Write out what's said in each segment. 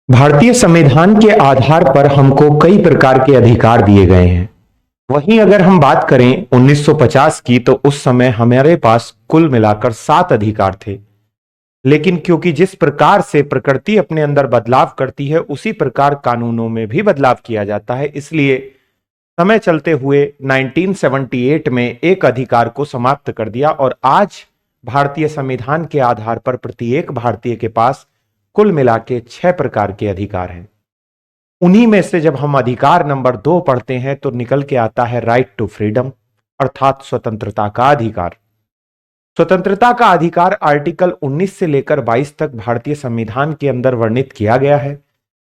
भारतीय संविधान के आधार पर हमको कई प्रकार के अधिकार दिए गए हैं। वहीं अगर हम बात करें 1950 की, तो उस समय हमारे पास कुल मिलाकर 7 अधिकार थे। लेकिन क्योंकि जिस प्रकार से प्रकृति अपने अंदर बदलाव करती है, उसी प्रकार कानूनों में भी बदलाव किया जाता है। इसलिए समय चलते हुए 1978 में एक अधिकार को समाप्त कर दिया और आज भारतीय संविधान के आधार पर प्रत्येक भारतीय के पास कुल मिला के 6 प्रकार के अधिकार हैं। उन्हीं में से जब हम अधिकार नंबर 2 पढ़ते हैं तो निकल के आता है राइट टू फ्रीडम, अर्थात स्वतंत्रता का अधिकार। स्वतंत्रता का अधिकार आर्टिकल 19 से लेकर 22 तक भारतीय संविधान के अंदर वर्णित किया गया है,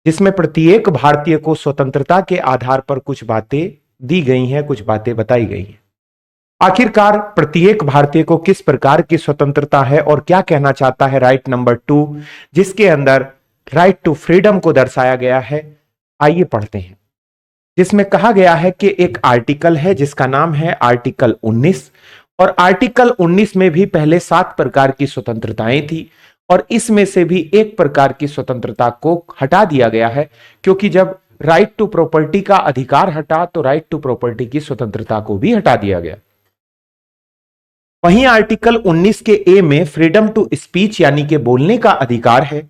जिसमें प्रत्येक भारतीय को स्वतंत्रता के आधार पर कुछ बातें दी गई हैं, कुछ बातें बताई गई हैं। आखिरकार प्रत्येक भारतीय को किस प्रकार की स्वतंत्रता है और क्या कहना चाहता है राइट नंबर 2, जिसके अंदर राइट टू फ्रीडम को दर्शाया गया है। आइए पढ़ते हैं, जिसमें कहा गया है कि एक आर्टिकल है जिसका नाम है आर्टिकल 19, और आर्टिकल 19 में भी पहले 7 प्रकार की स्वतंत्रताएं थी और इसमें से भी एक प्रकार की स्वतंत्रता को हटा दिया गया है, क्योंकि जब राइट टू प्रॉपर्टी का अधिकार हटा तो राइट टू प्रॉपर्टी की स्वतंत्रता को भी हटा दिया गया। वहीं आर्टिकल 19 के ए में फ्रीडम टू स्पीच यानी कि बोलने का अधिकार है,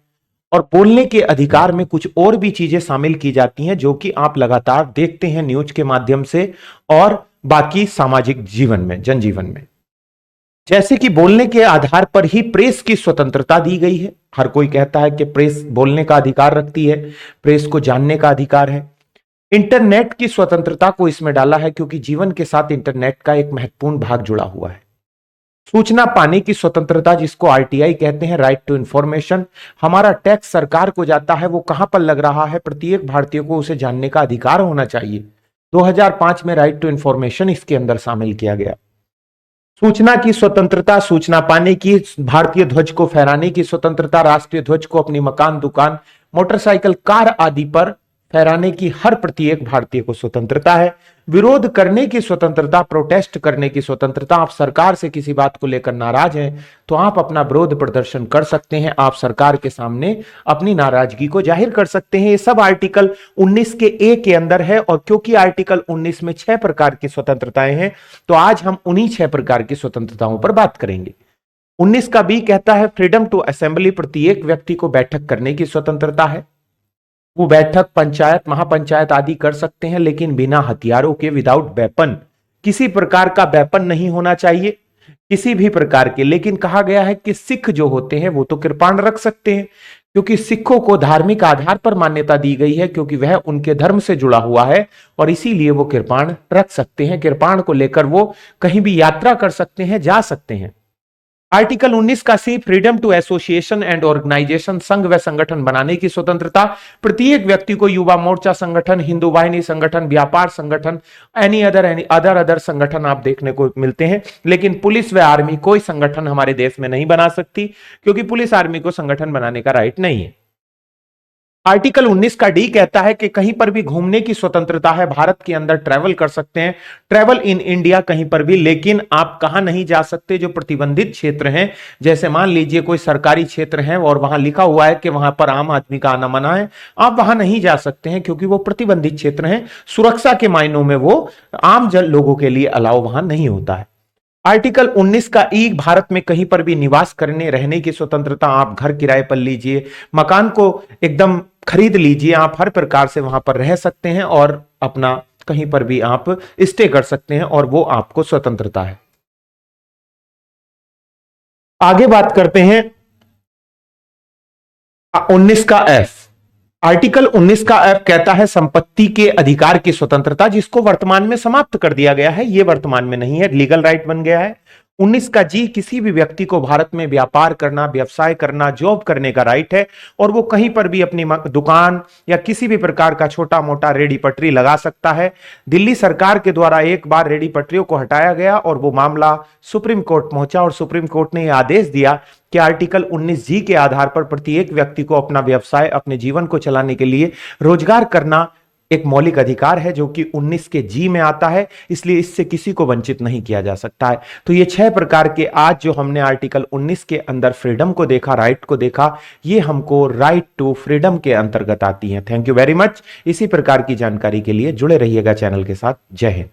और बोलने के अधिकार में कुछ और भी चीजें शामिल की जाती हैं जो कि आप लगातार देखते हैं न्यूज के माध्यम से और बाकी सामाजिक जीवन में, जनजीवन में। जैसे कि बोलने के आधार पर ही प्रेस की स्वतंत्रता दी गई है। हर कोई कहता है कि प्रेस बोलने का अधिकार रखती है, प्रेस को जानने का अधिकार है। इंटरनेट की स्वतंत्रता को इसमें डाला है क्योंकि जीवन के साथ इंटरनेट का एक महत्वपूर्ण भाग जुड़ा हुआ है। सूचना पाने की स्वतंत्रता, जिसको आरटीआई कहते हैं, राइट टू इंफॉर्मेशन। हमारा टैक्स सरकार को जाता है, वो कहां पर लग रहा है, प्रत्येक भारतीय को उसे जानने का अधिकार होना चाहिए। 2005 में राइट टू इंफॉर्मेशन इसके अंदर शामिल किया गया। सूचना की स्वतंत्रता, सूचना पाने की, भारतीय ध्वज को फहराने की स्वतंत्रता, राष्ट्रीय ध्वज को अपनी मकान, दुकान, मोटरसाइकिल, कार आदि पर फहराने की हर प्रत्येक भारतीय को स्वतंत्रता है। विरोध करने की स्वतंत्रता, प्रोटेस्ट करने की स्वतंत्रता। आप सरकार से किसी बात को लेकर नाराज हैं तो आप अपना विरोध प्रदर्शन कर सकते हैं, आप सरकार के सामने अपनी नाराजगी को जाहिर कर सकते हैं। ये सब आर्टिकल 19 के ए के अंदर है, और क्योंकि आर्टिकल 19 में 6 प्रकार की स्वतंत्रताएं हैं तो आज हम उन्हीं 6 प्रकार की स्वतंत्रताओं पर बात करेंगे। 19 का बी कहता है फ्रीडम टू असेंबली, प्रत्येक व्यक्ति को बैठक करने की स्वतंत्रता है। वो बैठक, पंचायत, महापंचायत आदि कर सकते हैं, लेकिन बिना हथियारों के, विदाउट वेपन। किसी प्रकार का वेपन नहीं होना चाहिए किसी भी प्रकार के। लेकिन कहा गया है कि सिख जो होते हैं वो तो कृपाण रख सकते हैं, क्योंकि सिखों को धार्मिक आधार पर मान्यता दी गई है, क्योंकि वह उनके धर्म से जुड़ा हुआ है और इसीलिए वो कृपाण रख सकते हैं। कृपाण को लेकर वो कहीं भी यात्रा कर सकते हैं, जा सकते हैं। आर्टिकल 19 का C, freedom to association and organisation, संघ व संगठन बनाने की स्वतंत्रता। प्रत्येक व्यक्ति को युवा मोर्चा संगठन, हिंदू वाहिनी संगठन, व्यापार संगठन, एनी अदर संगठन आप देखने को मिलते हैं, लेकिन पुलिस व आर्मी कोई संगठन हमारे देश में नहीं बना सकती, क्योंकि पुलिस आर्मी को संगठन बनाने का राइट नहीं है। आर्टिकल 19 का डी कहता है कि कहीं पर भी घूमने की स्वतंत्रता है, भारत के अंदर ट्रैवल कर सकते हैं, ट्रैवल इन इंडिया कहीं पर भी। लेकिन आप कहां नहीं जा सकते, जो प्रतिबंधित क्षेत्र हैं, जैसे मान लीजिए कोई सरकारी क्षेत्र है और वहां लिखा हुआ है कि वहां पर आम आदमी का आना मना है, आप वहां नहीं जा सकते हैं, क्योंकि वो प्रतिबंधित क्षेत्र हैं। सुरक्षा के मायनों में वो आम जन लोगों के लिए अलाउ वहां नहीं होता है। आर्टिकल 19 का ई, भारत में कहीं पर भी निवास करने, रहने की स्वतंत्रता। आप घर किराए पर लीजिए, मकान को एकदम खरीद लीजिए, आप हर प्रकार से वहां पर रह सकते हैं और अपना कहीं पर भी आप स्टे कर सकते हैं, और वो आपको स्वतंत्रता है। आगे बात करते हैं 19 का एफ। आर्टिकल 19 का एफ कहता है संपत्ति के अधिकार की स्वतंत्रता, जिसको वर्तमान में समाप्त कर दिया गया है। ये वर्तमान में नहीं है, लीगल राइट बन गया है। 19 का जी, किसी भी व्यक्ति को भारत में व्यापार करना, व्यवसाय करना, जॉब करने का राइट है, और वो कहीं पर भी अपनी दुकान या किसी भी प्रकार का छोटा मोटा रेडी पटरी लगा सकता है। दिल्ली सरकार के द्वारा एक बार रेडी पटरियों को हटाया गया और वो मामला सुप्रीम कोर्ट पहुंचा, और सुप्रीम कोर्ट ने यह आदेश दिया कि आर्टिकल 19 जी के आधार पर प्रत्येक व्यक्ति को अपना व्यवसाय, अपने जीवन को चलाने के लिए, रोजगार करना एक मौलिक अधिकार है जो कि 19 के जी में आता है, इसलिए इससे किसी को वंचित नहीं किया जा सकता है। तो ये 6 प्रकार के आज जो हमने आर्टिकल 19 के अंदर फ्रीडम को देखा, राइट को देखा, ये हमको राइट टू फ्रीडम के अंतर्गत आती हैं। Thank you very much. इसी प्रकार की जानकारी के लिए जुड़े रहिएगा चैनल के साथ। जय हिंद।